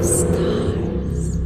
Stars.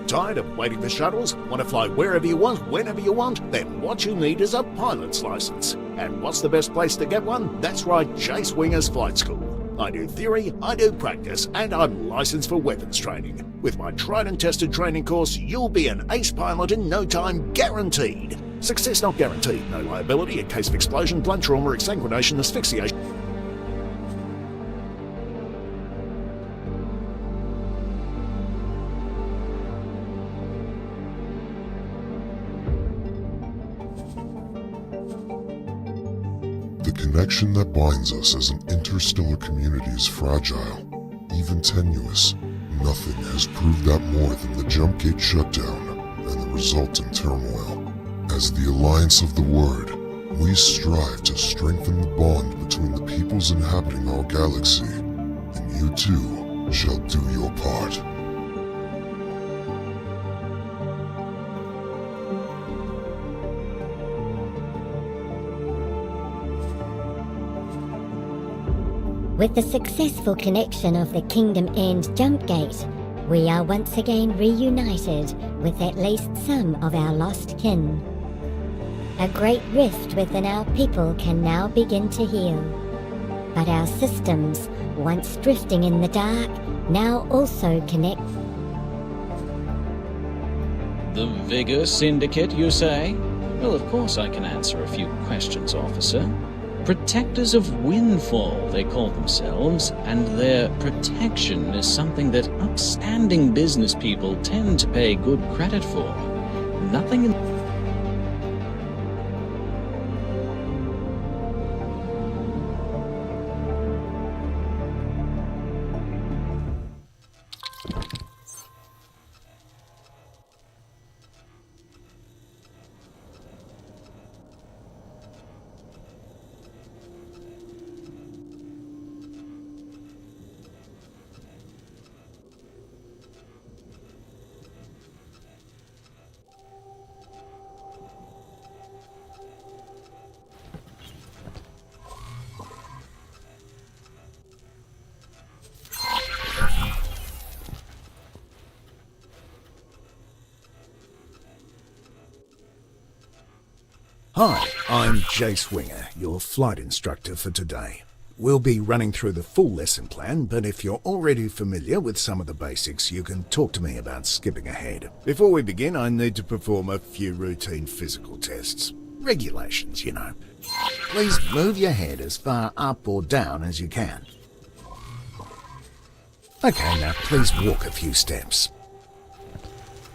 Tired of waiting for shuttles? Want to fly wherever you want, whenever you want? Then what you need is a pilot's license. And what's the best place to get one? That's right, Jace Winger's Flight School. I do theory, I do practice, and I'm licensed for weapons training. With my tried and tested training course, you'll be an ace pilot in no time, guaranteed. Success not guaranteed, no liability in case of explosion, blunt trauma, exsanguination, asphyxiation. The connection that binds us as an interstellar community is fragile, even tenuous. Nothing has proved that more than the jump gate shutdown and the resultant turmoil. As the Alliance of the Word, we strive to strengthen the bond between the peoples inhabiting our galaxy, and you too shall do your part. With the successful connection of the Kingdom End jump gate, we are once again reunited with at least some of our lost kin. A great rift within our people can now begin to heal. But our systems, once drifting in the dark, now also connect. The Vigor Syndicate, you say? Well, of course I can answer a few questions, officer. Protectors of Windfall, they call themselves, and their protection is something that upstanding business people tend to pay good credit for. Nothing in... Hi, I'm Jace Winger, your flight instructor for today. We'll be running through the full lesson plan, but if you're already familiar with some of the basics, you can talk to me about skipping ahead. Before we begin, I need to perform a few routine physical tests. Regulations, you know. Please move your head as far up or down as you can. Okay, now please walk a few steps.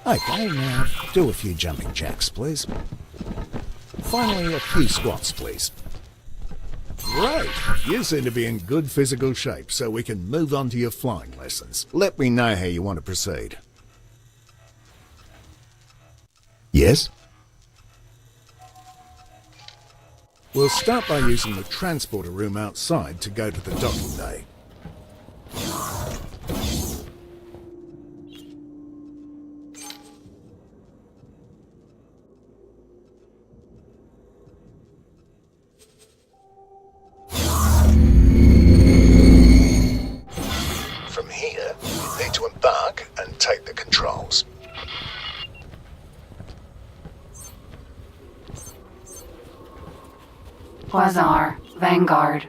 Okay, now do a few jumping jacks, please. Finally, a few squats, please. Great! You seem to be in good physical shape, so we can move on to your flying lessons. Let me know how you want to proceed. Yes? We'll start by using the transporter room outside to go to the docking bay. From here, you need to embark and take the controls. Quasar, Vanguard.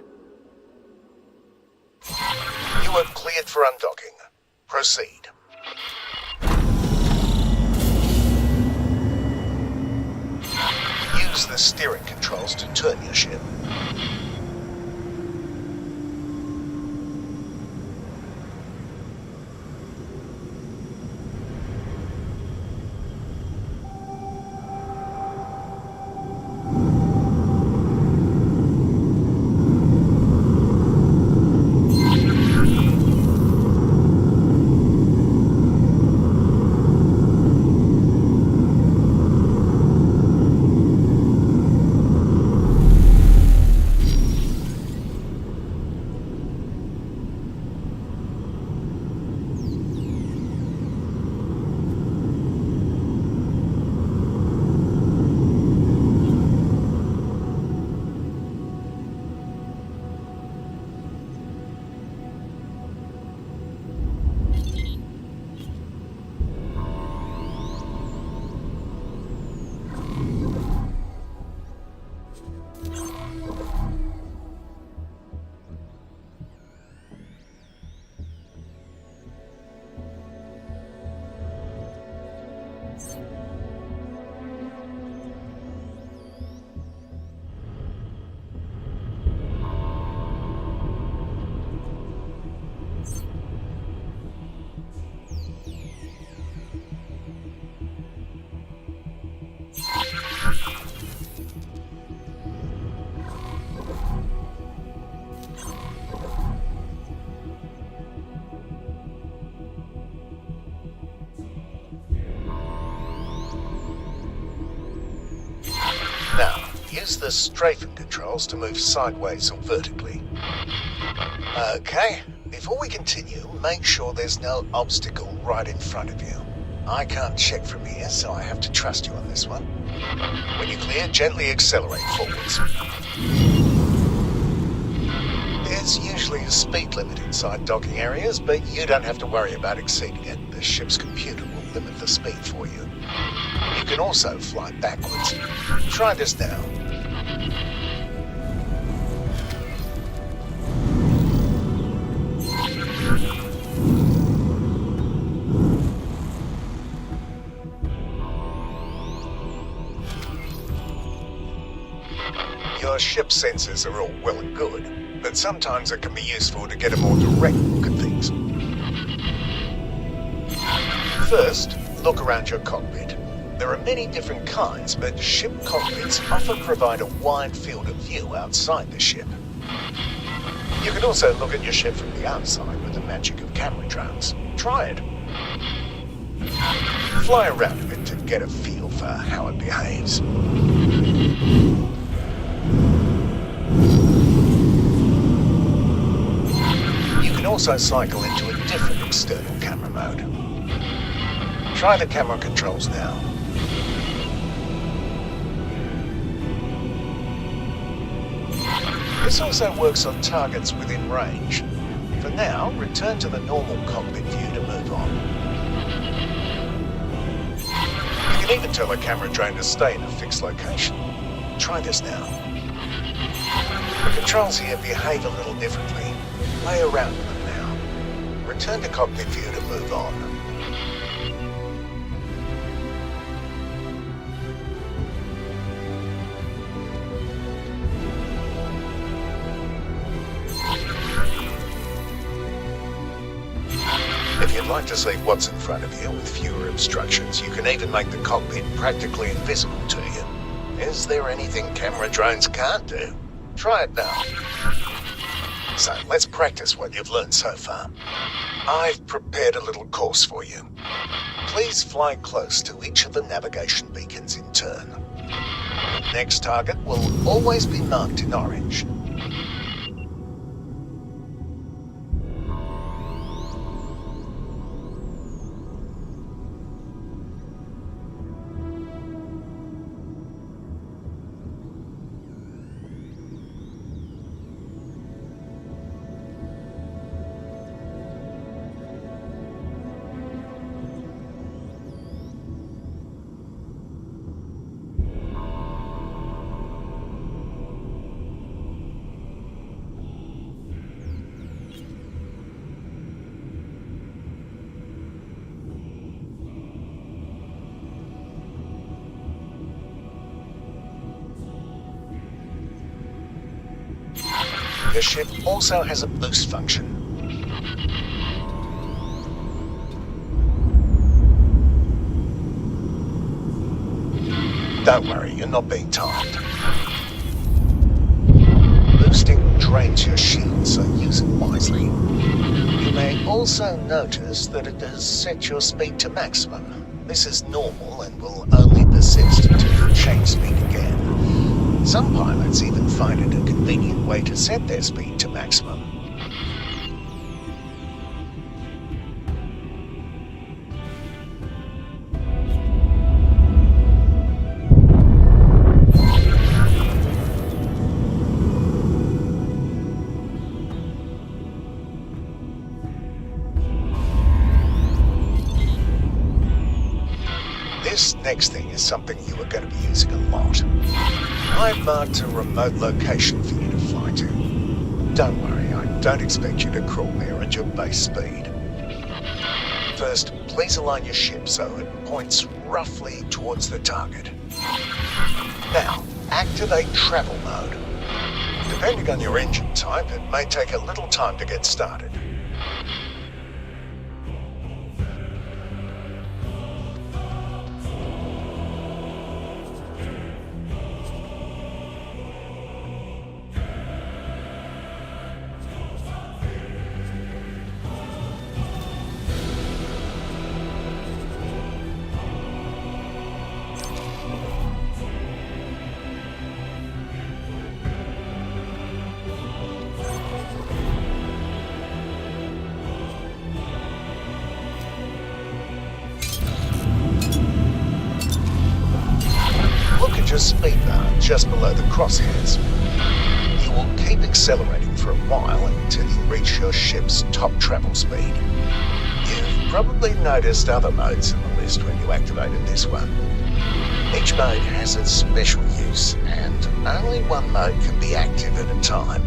You are cleared for undocking. Proceed. Use the steering controls to turn your ship. use the strafing controls to move sideways or vertically. Okay, before we continue, make sure there's no obstacle right in front of you. I can't check from here, so I have to trust you on this one. When you're clear, gently accelerate forwards. There's usually a speed limit inside docking areas, but you don't have to worry about exceeding it. The ship's computer will limit the speed for you. You can also fly backwards. Try this now. Your ship sensors are all well and good, but sometimes it can be useful to get a more direct look at things. First, look around your cockpit. There are many different kinds, but ship cockpits often provide a wide field of view outside the ship. You can also look at your ship from the outside with the magic of camera drones. Try it. Fly around a bit to get a feel for how it behaves. You can also cycle into a different external camera mode. Try the camera controls now. This also works on targets within range. For now, return to the normal cockpit view to move on. You can even tell a camera drone to stay in a fixed location. Try this now. The controls here behave a little differently. Play around with them now. Return to cockpit view to move on. If you'd like to see what's in front of you with fewer obstructions, you can even make the cockpit practically invisible to you. Is there anything camera drones can't do? Try it now. So let's practice what you've learned so far. I've prepared a little course for you. Please fly close to each of the navigation beacons in turn. The next target will always be marked in orange. The ship also has a boost function. Don't worry, you're not being timed. Boosting drains your shield, so use it wisely. You may also notice that it has set your speed to maximum. This is normal and will only persist until you change speed again. Some pilots even find it a convenient way to set their speed to maximum. This next thing is something you are going to be using a lot. I've marked a remote location for you to fly to. Don't worry, I don't expect you to crawl there at your base speed. First, please align your ship so it points roughly towards the target. Now, activate travel mode. Depending on your engine type, it may take a little time to get started. change your speed bar just below the crosshairs. You will keep accelerating for a while until you reach your ship's top travel speed. You've probably noticed other modes in the list when you activated this one. Each mode has its special use, and only one mode can be active at a time.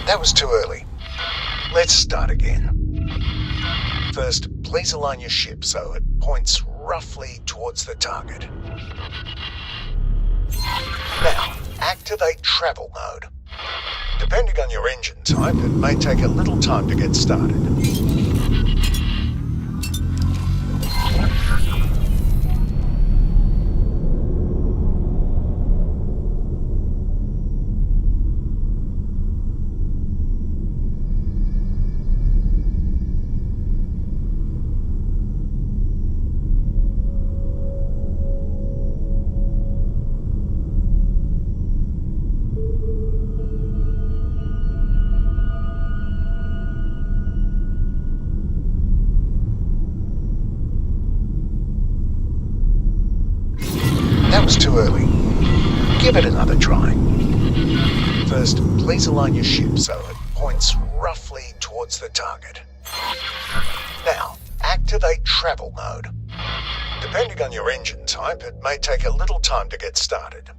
That was too early. Let's start again. First, please align your ship so it points roughly towards the target. Now, activate travel mode. Depending on your engine type, it may take a little time to get started. That was too early. Give it another try. First, please align your ship so it points roughly towards the target. Now, activate travel mode. Depending on your engine type, it may take a little time to get started.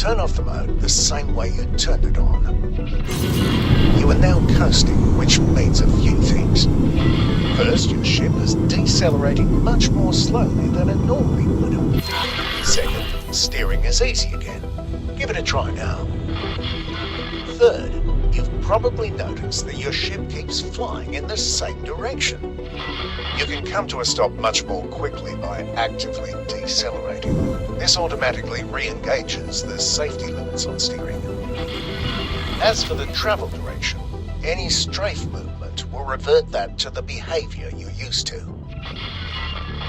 turn off the mode the same way you turned it on. You are now coasting, which means a few things. First, your ship is decelerating much more slowly than it normally would. Second, steering is easy again. Give it a try now. Third, you've probably noticed that your ship keeps flying in the same direction. You can come to a stop much more quickly by actively decelerating. This automatically re-engages the safety limits on steering. As for the travel direction, any strafe movement will revert that to the behavior you're used to.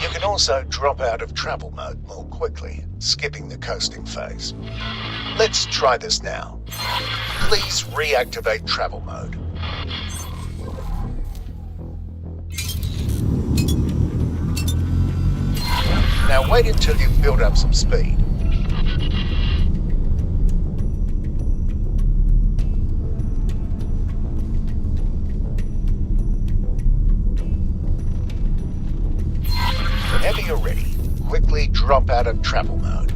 You can also drop out of travel mode more quickly, skipping the coasting phase. Let's try this now. Please reactivate travel mode. Now wait until you've built up some speed. Whenever you're ready, quickly drop out of travel mode.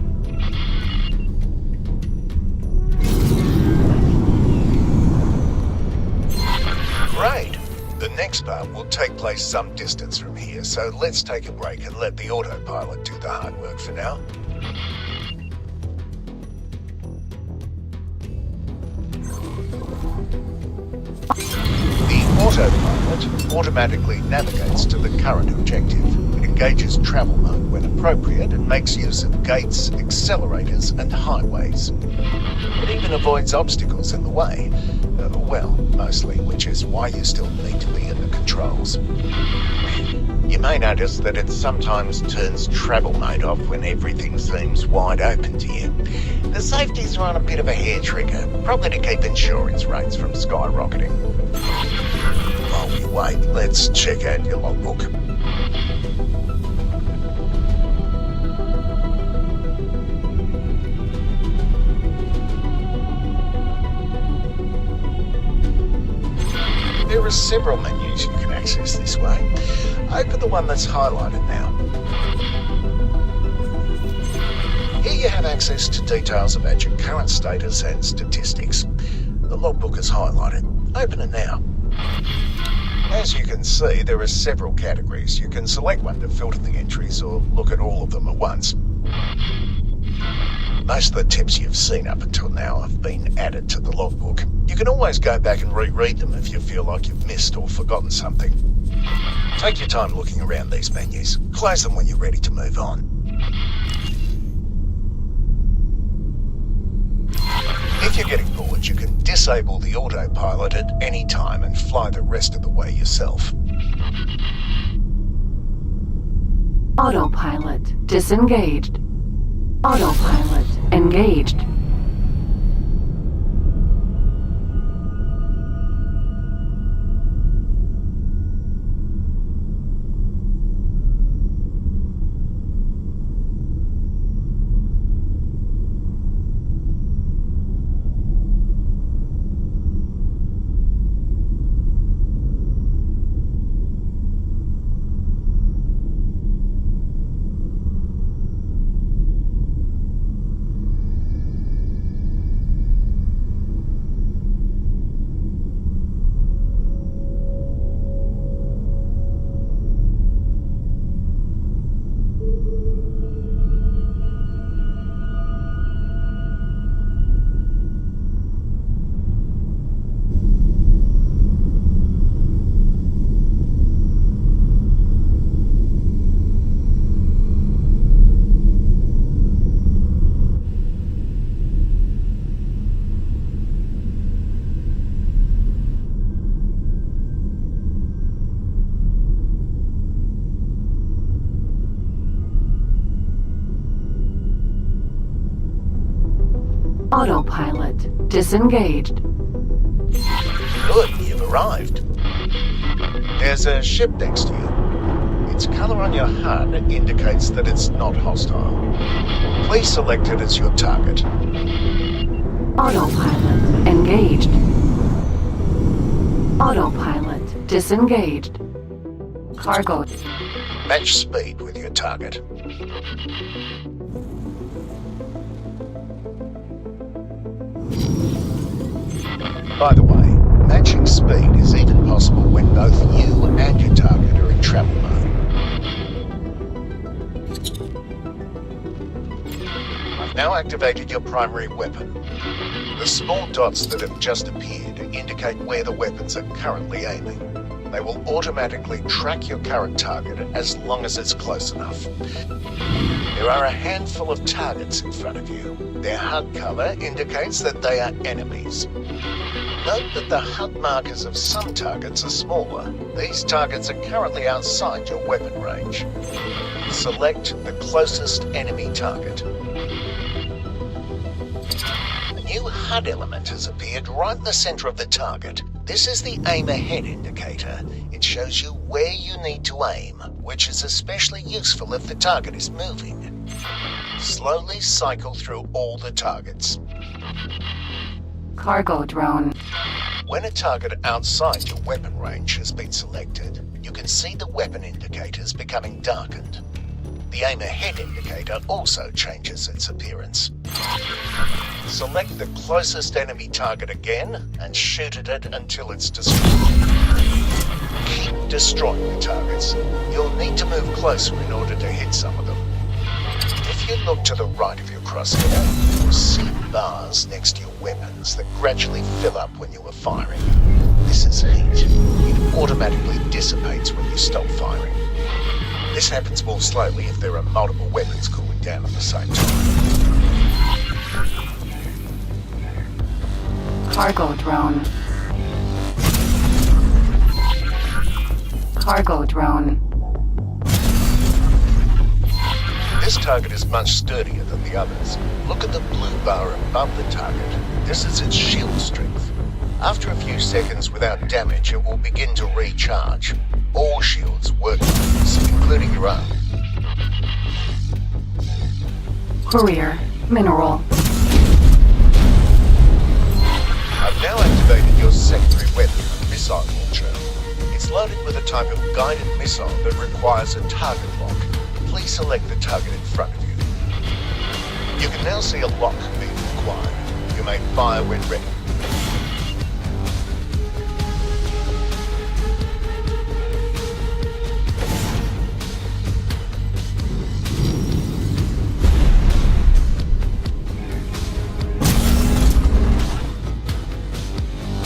Great! The next part will take place some distance from here, so let's take a break and let the autopilot do the hard work for now. The autopilot automatically navigates to the current objective. It engages travel mode when appropriate and makes use of gates, accelerators, and highways. It even avoids obstacles in the way. Well, mostly, which is why you still need to be in the controls. You may notice that it sometimes turns travel mode off when everything seems wide open to you. The safeties are on a bit of a hair trigger, probably to keep insurance rates from skyrocketing. While we wait, let's check out your logbook. There are several menus you can access this way. Open the one that's highlighted now. Here you have access to details about your current status and statistics. The logbook is highlighted. Open it now. As you can see, there are several categories. You can select one to filter the entries or look at all of them at once. Most of the tips you've seen up until now have been added to the logbook. You can always go back and reread them if you feel like you've missed or forgotten something. Take your time looking around these menus. Close them when you're ready to move on. If you're getting bored, you can disable the autopilot at any time and fly the rest of the way yourself. Autopilot disengaged. Autopilot engaged. Autopilot disengaged. Good, you've arrived. There's a ship next to you. Its colour on your HUD indicates that it's not hostile. Please select it as your target. Autopilot engaged. Autopilot disengaged. Cargo. Match speed with your target. By the way, matching speed is even possible when both you and your target are in travel mode. I've now activated your primary weapon. The small dots that have just appeared indicate where the weapons are currently aiming. They will automatically track your current target as long as it's close enough. There are a handful of targets in front of you. Their HUD color indicates that they are enemies. Note that the HUD markers of some targets are smaller. These targets are currently outside your weapon range. Select the closest enemy target. A new HUD element has appeared right in the center of the target. This is the aim ahead indicator. It shows you where you need to aim, which is especially useful if the target is moving. Slowly cycle through all the targets. Cargo drone. When a target outside your weapon range has been selected, you can see the weapon indicators becoming darkened. The aim ahead indicator also changes its appearance. Select the closest enemy target again and shoot at it until it's destroyed. Keep destroying the targets. You'll need to move closer in order to hit some of them. If you look to the right of your crosshair, you'll see bars next to your weapons that gradually fill up when you are firing. This is heat. It automatically dissipates when you stop firing. This happens more slowly if there are multiple weapons cooling down at the same time. Cargo drone. Cargo drone. This target is much sturdier than the others. Look at the blue bar above the target. This is its shield strength. After a few seconds without damage, it will begin to recharge. All shields work like this, including your own. Courier. Mineral. I've now activated your secondary weapon, the missile launcher. It's loaded with a type of guided missile that requires a target lock. Please select the target in front of you. You can now see a lock being required. You may fire when ready.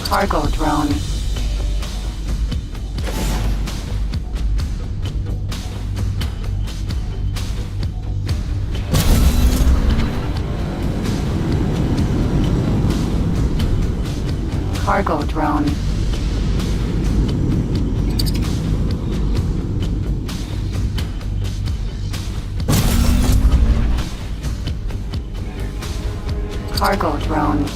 Cargo drone. Cargo drone. Cargo drone.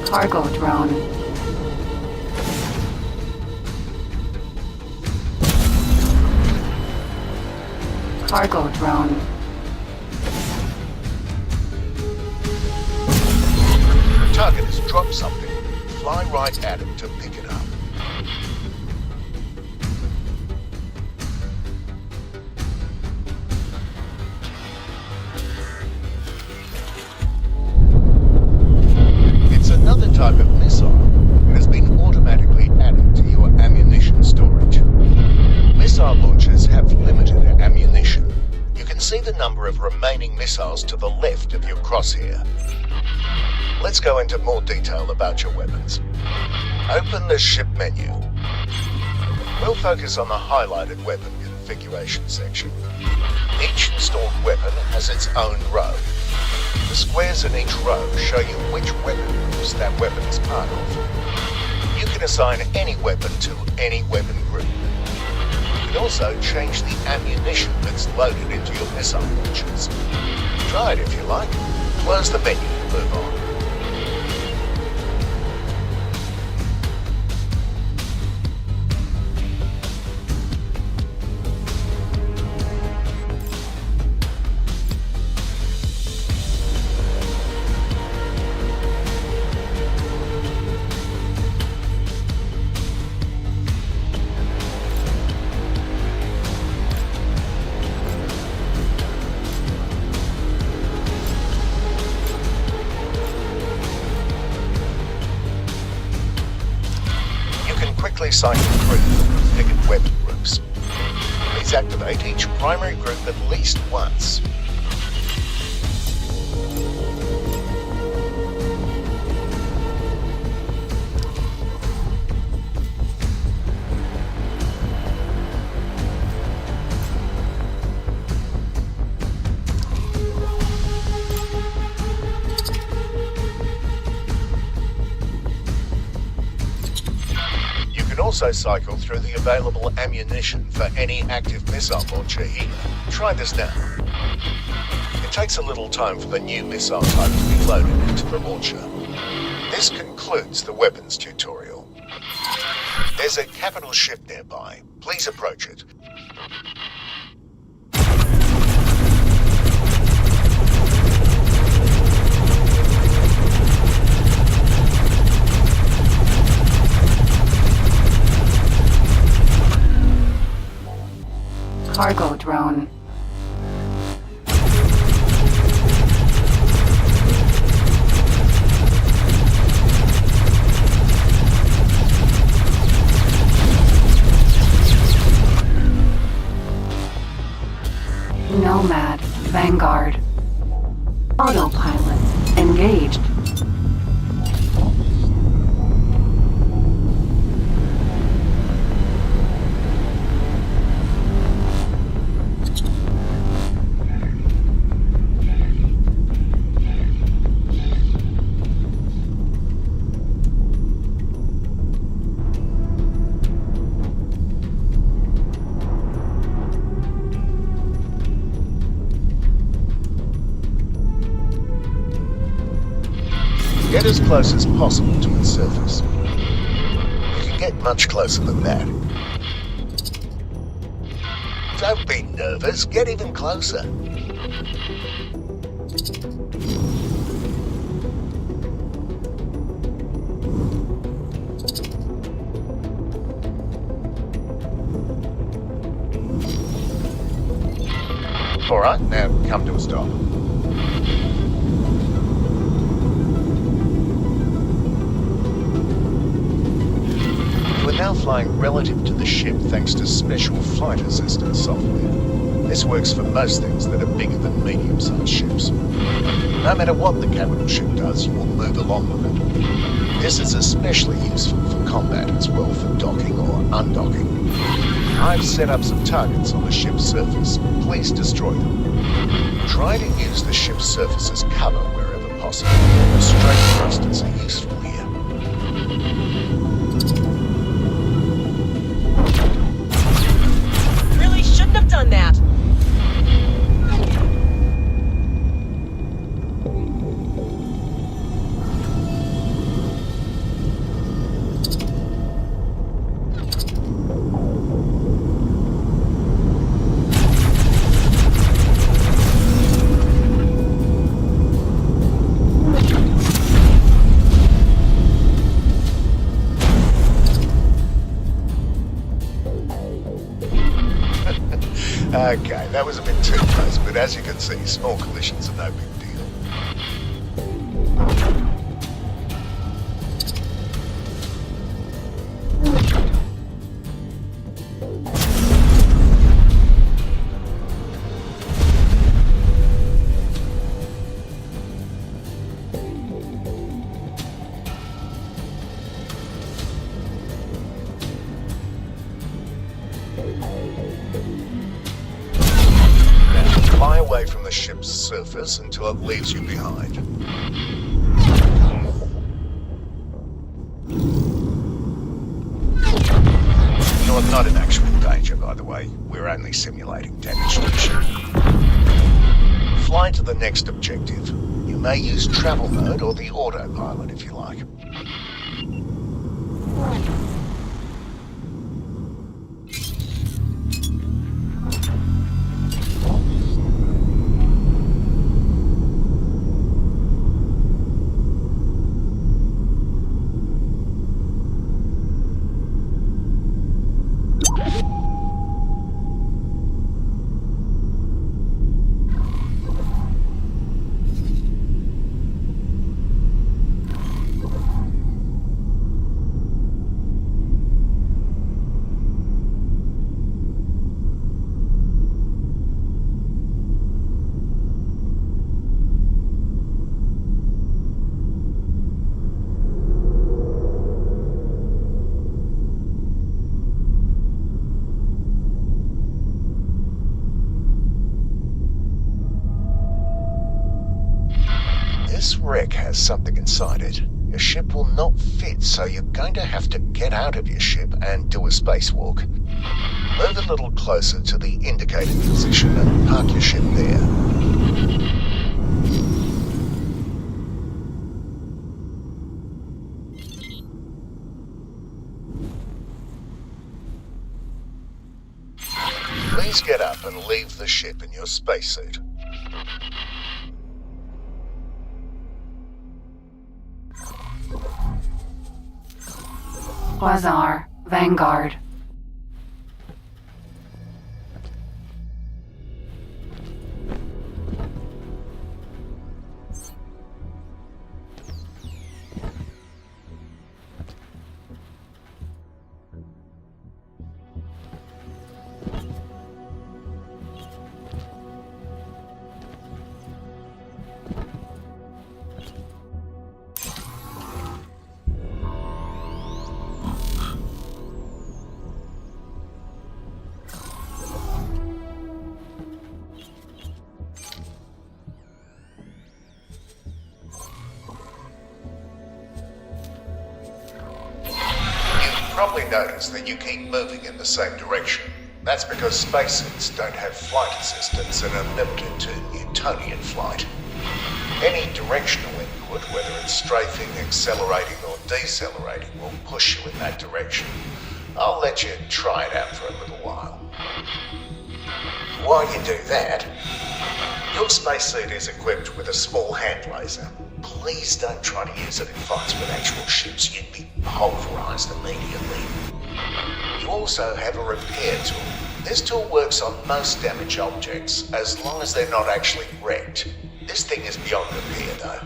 Cargo drone. Cargo drone. The target has dropped something. Fly right at it to pick it up. It's another type of missile. It has been automatically added to your ammunition storage. Missile launchers have limited ammunition. You can see the number of remaining missiles to the left of your crosshair. Let's go into more detail about your weapons. Open the ship menu. We'll focus on the highlighted weapon configuration section. Each installed weapon has its own row. The squares in each row show you which weapon groups that weapon is part of. You can assign any weapon to any weapon group. You can also change the ammunition that's loaded into your missile launchers. Try it if you like. Close the menu and move on. cycle through the configured weapon groups. Please activate each primary group at least once. Also cycle through the available ammunition for any active missile launcher here. Try this now. It takes a little time for the new missile type to be loaded into the launcher. This concludes the weapons tutorial. There's a capital ship nearby. Please approach it. Cargo drone. Nomad. Vanguard. Autopilot. Engaged. Get as close as possible to its surface. You can get much closer than that. Don't be nervous, get even closer. Alright, now come to a stop. Now flying relative to the ship thanks to special flight assistance software. This works for most things that are bigger than medium-sized ships. No matter what the capital ship does, you will move along with it. This is especially useful for combat as well for docking or undocking. I've set up some targets on the ship's surface. Please destroy them. Try to use the ship's surface as cover wherever possible. Straight thrusters are useful here. Done that. Okay, that was a bit too close, but as you can see, small collisions are no big deal. Fly away from the ship's surface until it leaves you behind. You're not in actual danger, by the way. We're only simulating damage to the ship. Fly to the next objective. You may use travel mode or the autopilot if you like. This wreck has something inside it. Your ship will not fit, so you're going to have to get out of your ship and do a spacewalk. Move a little closer to the indicated position and park your ship there. Please get up and leave the ship in your spacesuit. Quasar, Vanguard. Probably noticed that you keep moving in the same direction. That's because spacesuits don't have flight assistance and are limited to Newtonian flight. Any directional input, whether it's strafing, accelerating or decelerating, will push you in that direction. I'll let you try it out for a little while. While you do that, your spacesuit is equipped with a small hand laser. Please don't try to use it in fights with actual ships. You'd be pulverized immediately. You also have a repair tool. This tool works on most damaged objects, as long as they're not actually wrecked. This thing is beyond repair, though.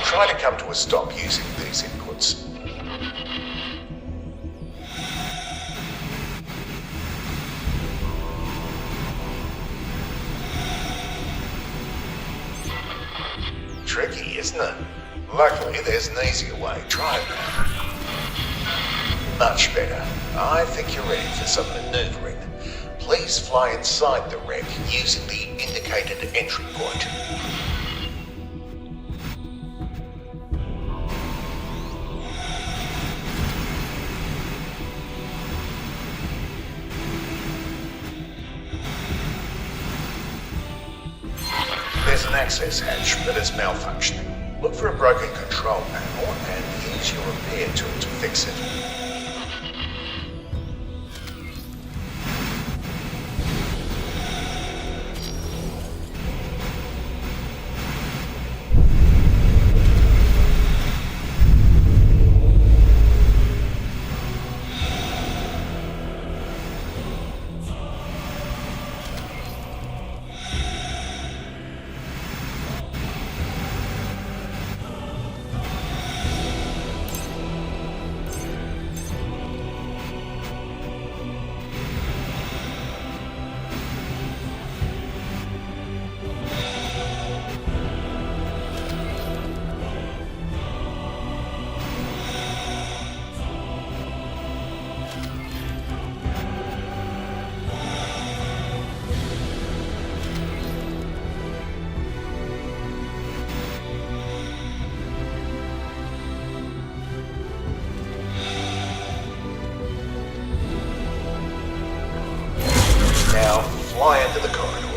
Try to come to a stop using these inputs. Tricky, isn't it? Luckily, there's an easier way. Try it now. Much better. I think you're ready for some maneuvering. Please fly inside the wreck using the indicated entry point. There's an access hatch, but it's malfunctioning. Look for a broken control panel and use your repair tool to fix it. Now, fly into the corridor.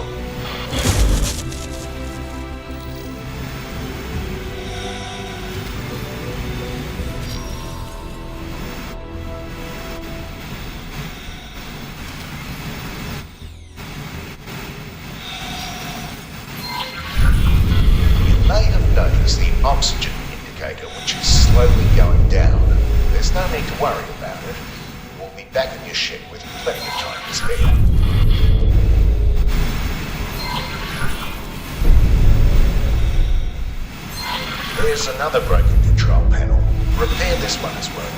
You may have noticed the oxygen indicator, which is slowly going down. There's no need to worry about it. We'll be back in your ship with plenty of time to spare. There's another broken control panel. Repair this one as well.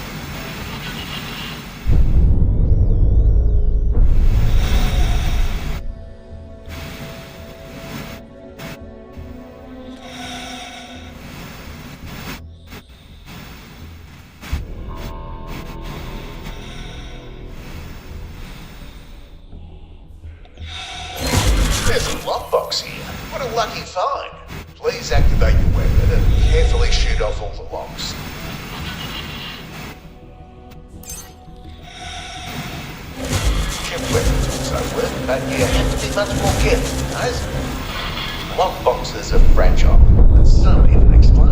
There's a lockbox here. a lucky find. Please activate your weapon and carefully shoot off all the locks. Chip weapons also work, but you have to be much more careful, guys. Lock boxes are fragile, and some even explode.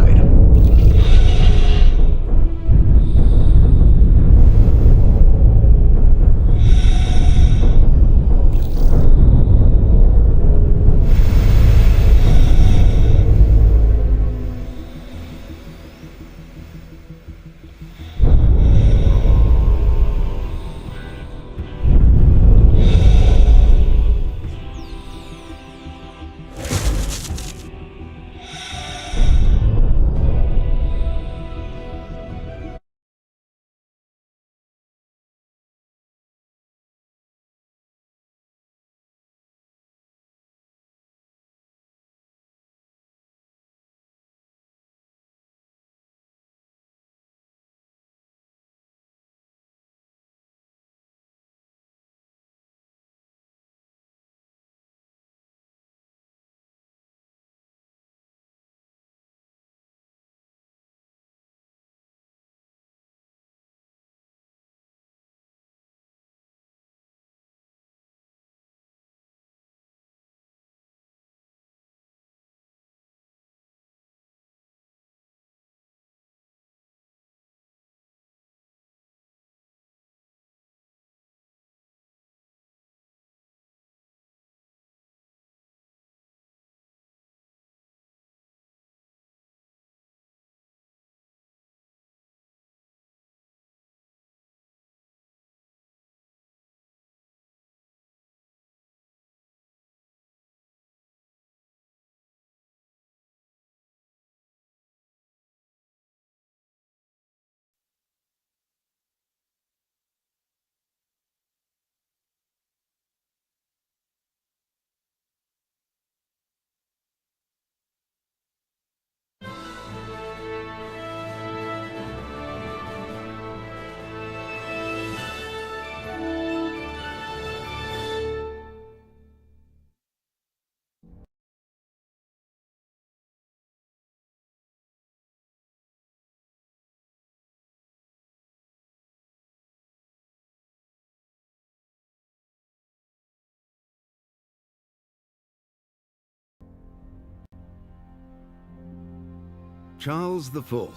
Charles IV,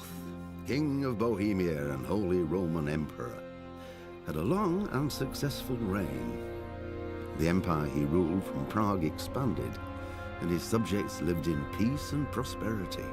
King of Bohemia and Holy Roman Emperor, had a long and successful reign. The empire he ruled from Prague expanded, and his subjects lived in peace and prosperity.